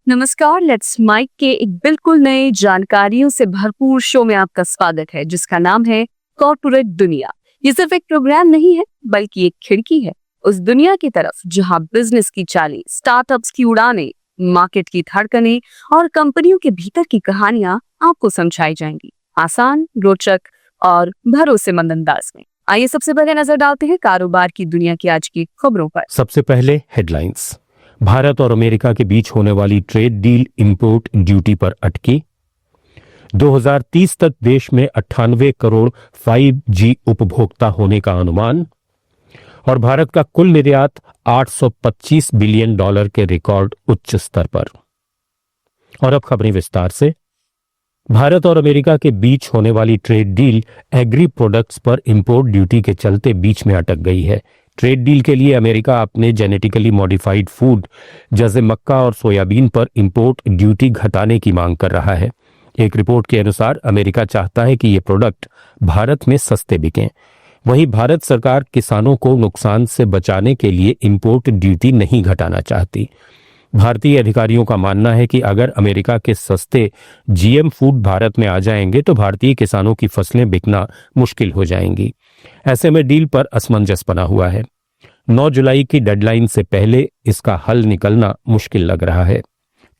नमस्कार, let's mic के एक बिल्कुल नए जानकारियों से भरपूर शो में आपका स्वागत है, जिसका नाम है कॉर्पोरेट दुनिया। ये सिर्फ एक प्रोग्राम नहीं है, बल्कि एक खिड़की है उस दुनिया की तरफ जहां बिजनेस की चालें, स्टार्टअप्स की उड़ानें, मार्केट की धड़कनें और कंपनियों के भीतर की कहानियां आपको समझाई जाएंगी, आसान, रोचक और भरोसेमंद अंदाज में। आइए सबसे पहले नजर डालते हैं कारोबार की दुनिया की आज की खबरों पर। सबसे पहले हेडलाइंस। भारत और अमेरिका के बीच होने वाली ट्रेड डील इंपोर्ट ड्यूटी पर अटकी। 2030 तक देश में 98 करोड़ 5G उपभोक्ता होने का अनुमान। और भारत का कुल निर्यात $825 बिलियन के रिकॉर्ड उच्च स्तर पर। और अब खबरें विस्तार से। भारत और अमेरिका के बीच होने वाली ट्रेड डील एग्री प्रोडक्ट्स पर इंपोर्ट ड्यूटी के चलते बीच में अटक गई है। ट्रेड डील के लिए अमेरिका अपने जेनेटिकली मॉडिफाइड फूड जैसे मक्का और सोयाबीन पर इंपोर्ट ड्यूटी घटाने की मांग कर रहा है। एक रिपोर्ट के अनुसार अमेरिका चाहता है कि ये प्रोडक्ट भारत में सस्ते बिकें। वहीं भारत सरकार किसानों को नुकसान से बचाने के लिए इंपोर्ट ड्यूटी नहीं घटाना चाहती। भारतीय अधिकारियों का मानना है कि अगर अमेरिका के सस्ते जीएम फूड भारत में आ जाएंगे तो भारतीय किसानों की फसलें बिकना मुश्किल हो जाएंगी। ऐसे में डील पर असमंजस बना हुआ है। 9 जुलाई की डेडलाइन से पहले इसका हल निकलना मुश्किल लग रहा है।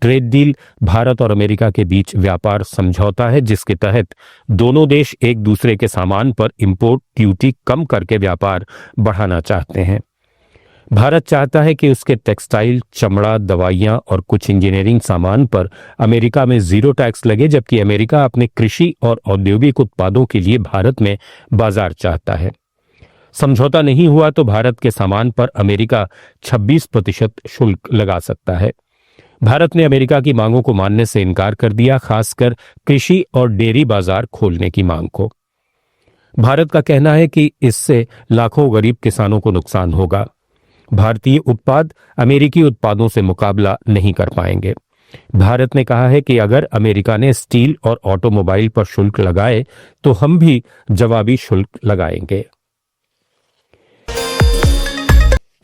ट्रेड डील भारत और अमेरिका के बीच व्यापार समझौता है, जिसके तहत दोनों देश एक दूसरे के सामान पर इंपोर्ट ड्यूटी कम करके व्यापार बढ़ाना चाहते हैं। भारत चाहता है कि उसके टेक्सटाइल, चमड़ा, दवाइयां और कुछ इंजीनियरिंग सामान पर अमेरिका में जीरो टैक्स लगे, जबकि अमेरिका अपने कृषि और औद्योगिक उत्पादों के लिए भारत में बाजार चाहता है। समझौता नहीं हुआ तो भारत के सामान पर अमेरिका 26% शुल्क लगा सकता है। भारत ने अमेरिका की मांगों को मानने से इनकार कर दिया, खासकर कृषि और डेयरी बाजार खोलने की मांग को। भारत का कहना है कि इससे लाखों गरीब किसानों को नुकसान होगा। भारतीय उत्पाद अमेरिकी उत्पादों से मुकाबला नहीं कर पाएंगे। भारत ने कहा है कि अगर अमेरिका ने स्टील और ऑटोमोबाइल पर शुल्क लगाए तो हम भी जवाबी शुल्क लगाएंगे।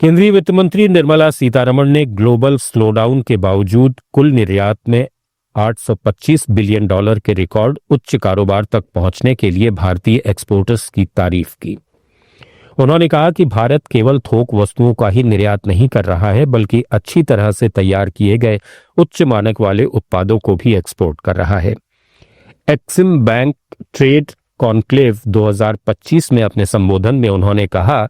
केंद्रीय वित्त मंत्री निर्मला सीतारमण ने ग्लोबल स्लोडाउन के बावजूद कुल निर्यात में $825 बिलियन के रिकॉर्ड उच्च कारोबार तक पहुंचने के लिए भारतीय एक्सपोर्टर्स की तारीफ की। उन्होंने कहा कि भारत केवल थोक वस्तुओं का ही निर्यात नहीं कर रहा है, बल्कि अच्छी तरह से तैयार किए गए उच्च मानक वाले उत्पादों को भी एक्सपोर्ट कर रहा है। एक्सिम बैंक ट्रेड कॉन्क्लेव 2025 में अपने संबोधन में उन्होंने कहा,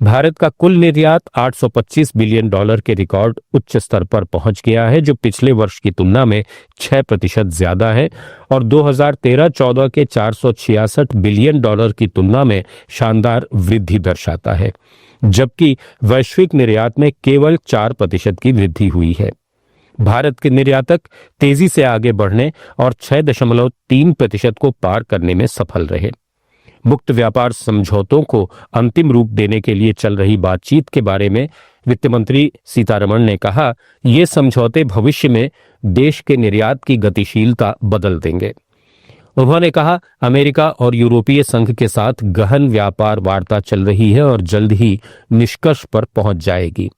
भारत का कुल निर्यात $825 बिलियन के रिकॉर्ड उच्च स्तर पर पहुंच गया है, जो पिछले वर्ष की तुलना में 6% ज्यादा है और 2013-14 के $466 बिलियन की तुलना में शानदार वृद्धि दर्शाता है, जबकि वैश्विक निर्यात में केवल 4% की वृद्धि हुई है। भारत के निर्यातक तेजी से आगे बढ़ने और 6.3% को पार करने में सफल रहे। मुक्त व्यापार समझौतों को अंतिम रूप देने के लिए चल रही बातचीत के बारे में वित्त मंत्री सीतारमण ने कहा, ये समझौते भविष्य में देश के निर्यात की गतिशीलता बदल देंगे। उन्होंने कहा, अमेरिका और यूरोपीय संघ के साथ गहन व्यापार वार्ता चल रही है और जल्द ही निष्कर्ष पर पहुंच जाएगी।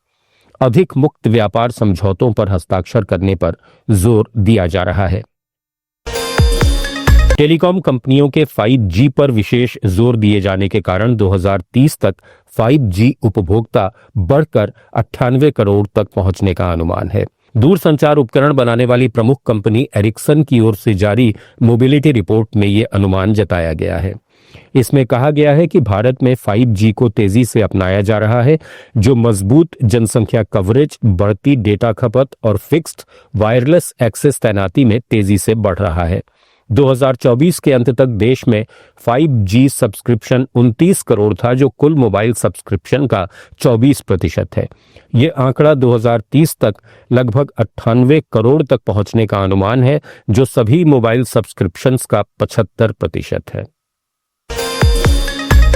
अधिक मुक्त व्यापार समझौतों पर हस्ताक्षर करने पर जोर दिया जा रहा है। टेलीकॉम कंपनियों के 5G पर विशेष जोर दिए जाने के कारण 2030 तक 5G उपभोक्ता बढ़कर 98 करोड़ तक पहुंचने का अनुमान है। दूरसंचार उपकरण बनाने वाली प्रमुख कंपनी एरिक्सन की ओर से जारी मोबिलिटी रिपोर्ट में यह अनुमान जताया गया है। इसमें कहा गया है कि भारत में 5G को तेजी से अपनाया जा रहा है, जो मजबूत जनसंख्या कवरेज, बढ़ती डेटा खपत और फिक्स्ड वायरलेस एक्सेस तैनाती में तेजी से बढ़ रहा है। 2024 के अंत तक देश में 5G सब्सक्रिप्शन 29 करोड़ था, जो कुल मोबाइल सब्सक्रिप्शन का 24% है। ये आंकड़ा 2030 तक लगभग 98 करोड़ तक पहुंचने का अनुमान है, जो सभी मोबाइल सब्सक्रिप्शंस का 75% है।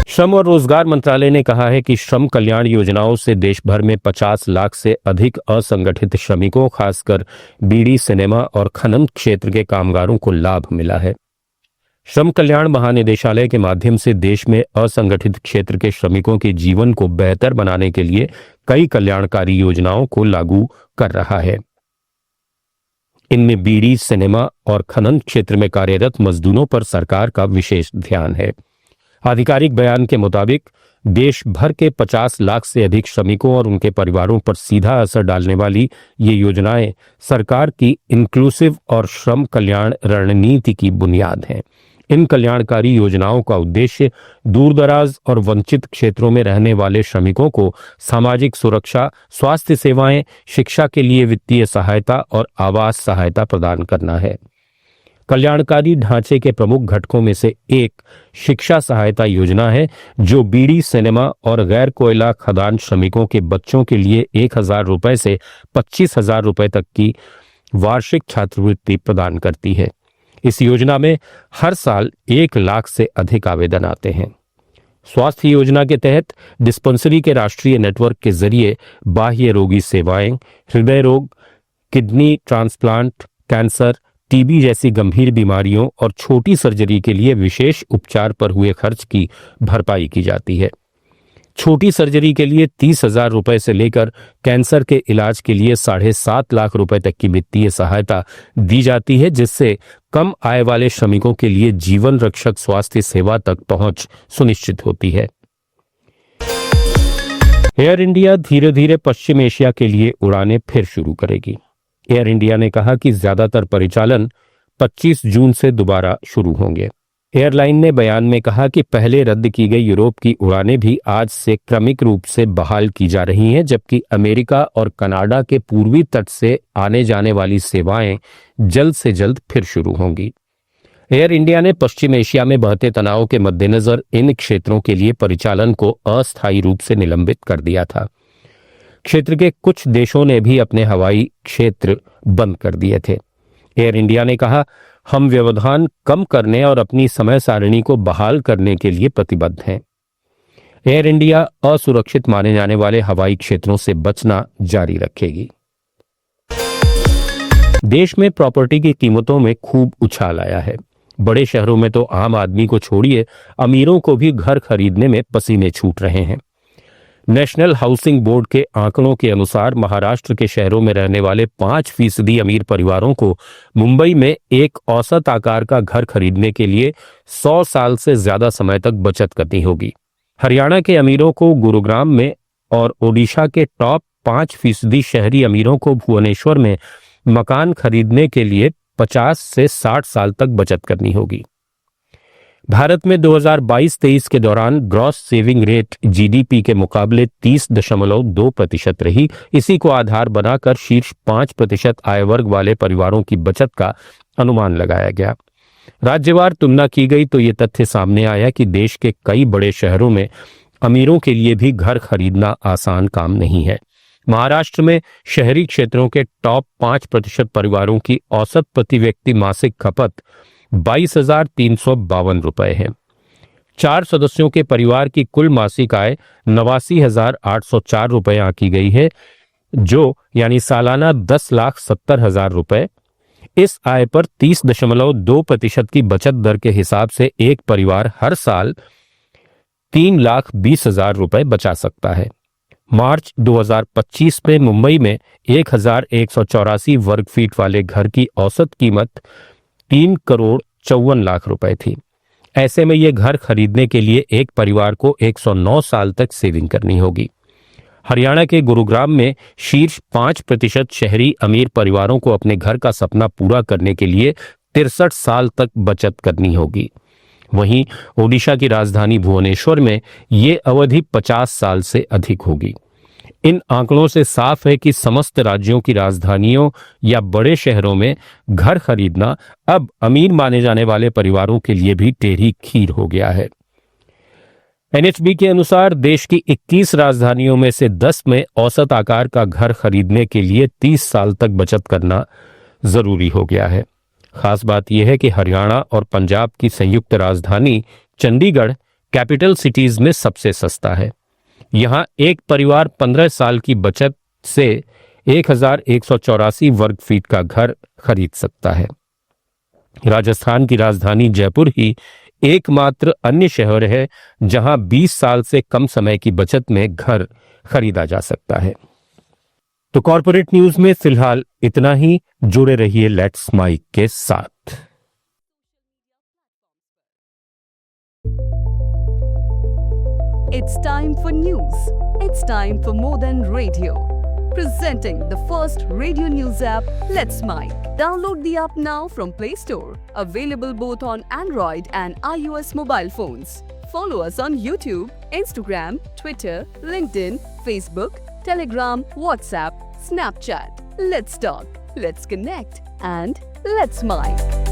श्रम और रोजगार मंत्रालय ने कहा है कि श्रम कल्याण योजनाओं से देश भर में 50 लाख से अधिक असंगठित श्रमिकों, खासकर बीड़ी, सिनेमा और खनन क्षेत्र के कामगारों को लाभ मिला है। श्रम कल्याण महानिदेशालय के माध्यम से देश में असंगठित क्षेत्र के श्रमिकों के जीवन को बेहतर बनाने के लिए कई कल्याणकारी योजनाओं को लागू कर रहा है। इनमें बीड़ी, सिनेमा और खनन क्षेत्र में कार्यरत मजदूरों पर सरकार का विशेष ध्यान है। आधिकारिक बयान के मुताबिक देश भर के 50 लाख से अधिक श्रमिकों और उनके परिवारों पर सीधा असर डालने वाली ये योजनाएं सरकार की इंक्लूसिव और श्रम कल्याण रणनीति की बुनियाद हैं। इन कल्याणकारी योजनाओं का उद्देश्य दूरदराज और वंचित क्षेत्रों में रहने वाले श्रमिकों को सामाजिक सुरक्षा, स्वास्थ्य सेवाएं, शिक्षा के लिए वित्तीय सहायता और आवास सहायता प्रदान करना है। कल्याणकारी ढांचे के प्रमुख घटकों में से एक शिक्षा सहायता योजना है, जो बीड़ी, सिनेमा और गैर कोयला खदान श्रमिकों के बच्चों के लिए 1,000 रुपए से 25,000 रुपए तक की वार्षिक छात्रवृत्ति प्रदान करती है। इस योजना में हर साल 1 लाख से अधिक आवेदन आते हैं। स्वास्थ्य योजना के तहत डिस्पेंसरी के राष्ट्रीय नेटवर्क के जरिए बाह्य रोगी सेवाएं, हृदय रोग, किडनी ट्रांसप्लांट, कैंसर, टीबी जैसी गंभीर बीमारियों और छोटी सर्जरी के लिए विशेष उपचार पर हुए खर्च की भरपाई की जाती है। छोटी सर्जरी के लिए 30,000 रुपए से लेकर कैंसर के इलाज के लिए 7.5 लाख रुपए तक की वित्तीय सहायता दी जाती है, जिससे कम आय वाले श्रमिकों के लिए जीवन रक्षक स्वास्थ्य सेवा तक पहुंच सुनिश्चित होती है। एयर इंडिया धीरे धीरे पश्चिम एशिया के लिए उड़ानें फिर शुरू करेगी। एयर इंडिया ने कहा कि ज्यादातर परिचालन 25 जून से दोबारा शुरू होंगे। एयरलाइन ने बयान में कहा कि पहले रद्द की गई यूरोप की उड़ानें भी आज से क्रमिक रूप से बहाल की जा रही हैं, जबकि अमेरिका और कनाडा के पूर्वी तट से आने जाने वाली सेवाएं जल्द से जल्द फिर शुरू होंगी। एयर इंडिया ने पश्चिम एशिया में बढ़ते तनाव के मद्देनजर इन क्षेत्रों के लिए परिचालन को अस्थायी रूप से निलंबित कर दिया था। क्षेत्र के कुछ देशों ने भी अपने हवाई क्षेत्र बंद कर दिए थे। एयर इंडिया ने कहा, हम व्यवधान कम करने और अपनी समय सारिणी को बहाल करने के लिए प्रतिबद्ध हैं। एयर इंडिया असुरक्षित माने जाने वाले हवाई क्षेत्रों से बचना जारी रखेगी। देश में प्रॉपर्टी की कीमतों में खूब उछाल आया है। बड़े शहरों में तो आम आदमी को छोड़िए, अमीरों को भी घर खरीदने में पसीने छूट रहे हैं। नेशनल हाउसिंग बोर्ड के आंकड़ों के अनुसार महाराष्ट्र के शहरों में रहने वाले 5% अमीर परिवारों को मुंबई में एक औसत आकार का घर खरीदने के लिए 100 साल से ज्यादा समय तक बचत करनी होगी। हरियाणा के अमीरों को गुरुग्राम में और ओडिशा के टॉप 5% शहरी अमीरों को भुवनेश्वर में मकान खरीदने के लिए 50 से 60 साल तक बचत करनी होगी। भारत में 2022-23 के दौरान ग्रॉस सेविंग रेट जीडीपी के मुकाबले 30.2% रही। इसी को आधार बनाकर शीर्ष 5% आय वर्ग वाले परिवारों की बचत का अनुमान लगाया गया। राज्यवार तुलना की गई तो ये तथ्य सामने आया कि देश के कई बड़े शहरों में अमीरों के लिए भी घर खरीदना आसान काम नहीं है। महाराष्ट्र में शहरी क्षेत्रों के टॉप 5% परिवारों की औसत प्रति व्यक्ति मासिक खपत 22,352 रुपए है। 4 सदस्यों के परिवार की कुल मासिक आय 89,804 रुपए आंकी गई है, जो यानी सालाना 10,70,000 रुपए। इस आय पर 30.2% की बचत दर के हिसाब से एक परिवार हर साल 3,20,000 रुपए बचा सकता है। मार्च 2025 में मुंबई में 1,184 वर्ग फीट वाले घर की औसत कीमत 3,54,00,000 रुपए थी। ऐसे में यह घर खरीदने के लिए एक परिवार को 109 साल तक सेविंग करनी होगी। हरियाणा के गुरुग्राम में शीर्ष 5% शहरी अमीर परिवारों को अपने घर का सपना पूरा करने के लिए 63 साल तक बचत करनी होगी। वहीं ओडिशा की राजधानी भुवनेश्वर में ये अवधि 50 साल से अधिक होगी। इन आंकड़ों से साफ है कि समस्त राज्यों की राजधानियों या बड़े शहरों में घर खरीदना अब अमीर माने जाने वाले परिवारों के लिए भी टेढ़ी खीर हो गया है। एनएचबी के अनुसार देश की 21 राजधानियों में से 10 में औसत आकार का घर खरीदने के लिए 30 साल तक बचत करना जरूरी हो गया है। खास बात यह है कि हरियाणा और पंजाब की संयुक्त राजधानी चंडीगढ़ कैपिटल सिटीज में सबसे सस्ता है। यहां एक परिवार 15 साल की बचत से 1,184 वर्ग फीट का घर खरीद सकता है। राजस्थान की राजधानी जयपुर ही एकमात्र अन्य शहर है जहां 20 साल से कम समय की बचत में घर खरीदा जा सकता है। तो कॉर्पोरेट न्यूज में फिलहाल इतना ही। जुड़े रहिए लेट्स माइक के साथ। It's time for news. It's time for more than radio. Presenting the first radio news app, Let's Mic. Download the app now from Play Store. Available both on Android and iOS mobile phones. Follow us on YouTube, Instagram, Twitter, LinkedIn, Facebook, Telegram, WhatsApp, Snapchat. Let's talk, let's connect, and let's mic.